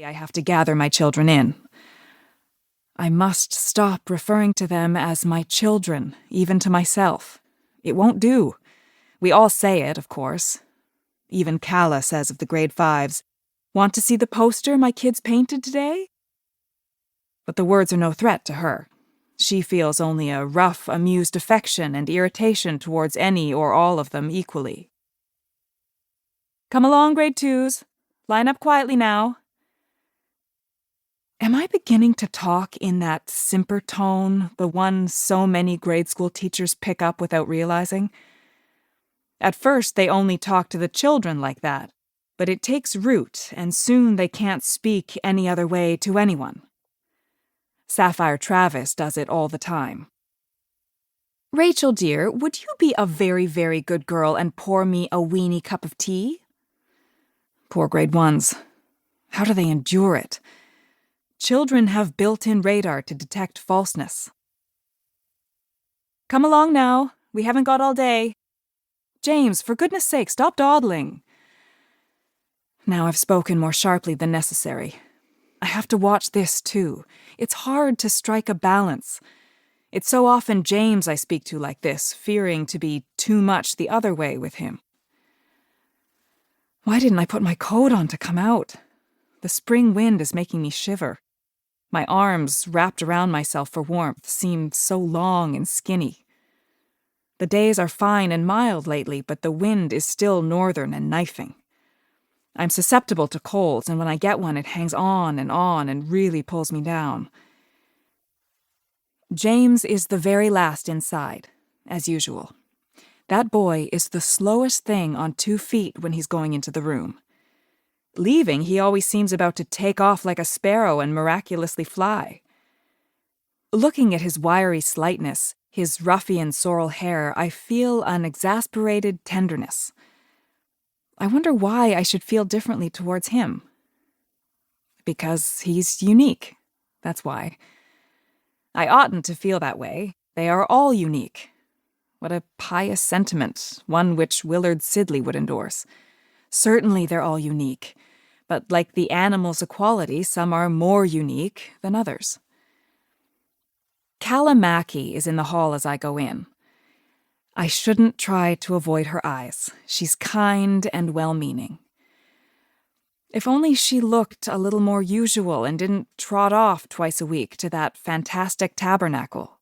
I have to gather my children in. I must stop referring to them as my children, even to myself. It won't do. We all say it, of course. Even Calla says of the grade 5s, "Want to see the poster my kids painted today?" But the words are no threat to her. She feels only a rough, amused affection and irritation towards any or all of them equally. "Come along, grade 2s. Line up quietly now." Am I beginning to talk in that simper tone, the one so many grade school teachers pick up without realizing? At first, they only talk to the children like that, but it takes root, and soon they can't speak any other way to anyone. Sapphire Travis does it all the time. "Rachel, dear, would you be a very, very good girl and pour me a weeny cup of tea?" Poor grade 1s. How do they endure it? Children have built-in radar to detect falseness. "Come along now. We haven't got all day. James, for goodness sake, stop dawdling." Now I've spoken more sharply than necessary. I have to watch this, too. It's hard to strike a balance. It's so often James I speak to like this, fearing to be too much the other way with him. Why didn't I put my coat on to come out? The spring wind is making me shiver. My arms, wrapped around myself for warmth, seem so long and skinny. The days are fine and mild lately, but the wind is still northern and knifing. I'm susceptible to colds, and when I get one, it hangs on and really pulls me down. James is the very last inside, as usual. That boy is the slowest thing on 2 feet when he's going into the room. Leaving, he always seems about to take off like a sparrow and miraculously fly. Looking at his wiry slightness, his ruffian sorrel hair, I feel an exasperated tenderness. I wonder why I should feel differently towards him. Because he's unique. That's why. I oughtn't to feel that way. They are all unique. What a pious sentiment, one which Willard Sidley would endorse. Certainly they're all unique, but like the animals' equality, some are more unique than others. Calla Mackey is in the hall as I go in. I shouldn't try to avoid her eyes. She's kind and well-meaning. If only she looked a little more usual and didn't trot off twice a week to that fantastic tabernacle.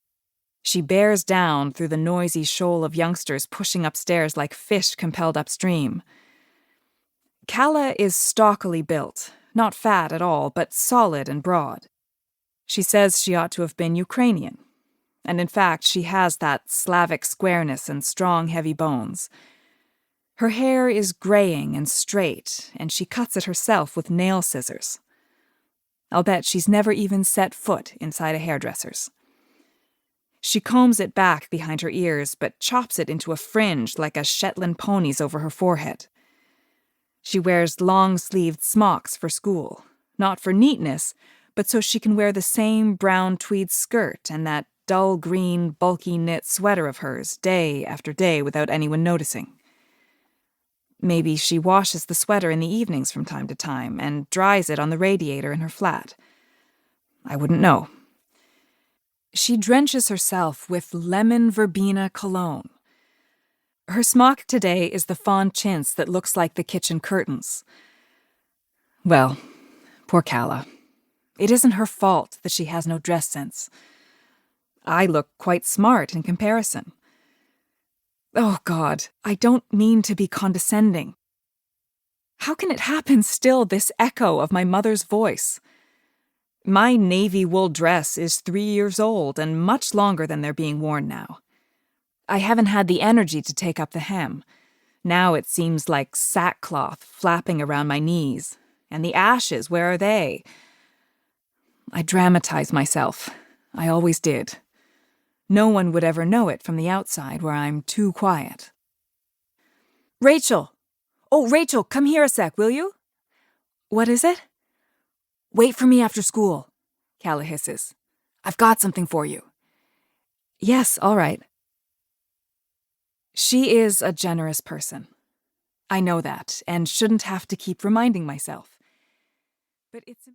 She bears down through the noisy shoal of youngsters pushing upstairs like fish compelled upstream. Calla is stockily built, not fat at all, but solid and broad. She says she ought to have been Ukrainian, and in fact she has that Slavic squareness and strong, heavy bones. Her hair is graying and straight, and she cuts it herself with nail scissors. I'll bet she's never even set foot inside a hairdresser's. She combs it back behind her ears, but chops it into a fringe like a Shetland pony's over her forehead. She wears long-sleeved smocks for school, not for neatness, but so she can wear the same brown tweed skirt and that dull green, bulky knit sweater of hers day after day without anyone noticing. Maybe she washes the sweater in the evenings from time to time and dries it on the radiator in her flat. I wouldn't know. She drenches herself with lemon verbena cologne. Her smock today is the fawn chintz that looks like the kitchen curtains. Well, poor Calla. It isn't her fault that she has no dress sense. I look quite smart in comparison. Oh, God, I don't mean to be condescending. How can it happen still, this echo of my mother's voice? My navy wool dress is 3 years old and much longer than they're being worn now. I haven't had the energy to take up the hem. Now it seems like sackcloth flapping around my knees. And the ashes, where are they? I dramatize myself. I always did. No one would ever know it from the outside where I'm too quiet. "Rachel! Oh, Rachel, come here a sec, will you?" "What is it?" "Wait for me after school," Calla hisses. "I've got something for you." "Yes, all right." She is a generous person. I know that, and shouldn't have to keep reminding myself. but it's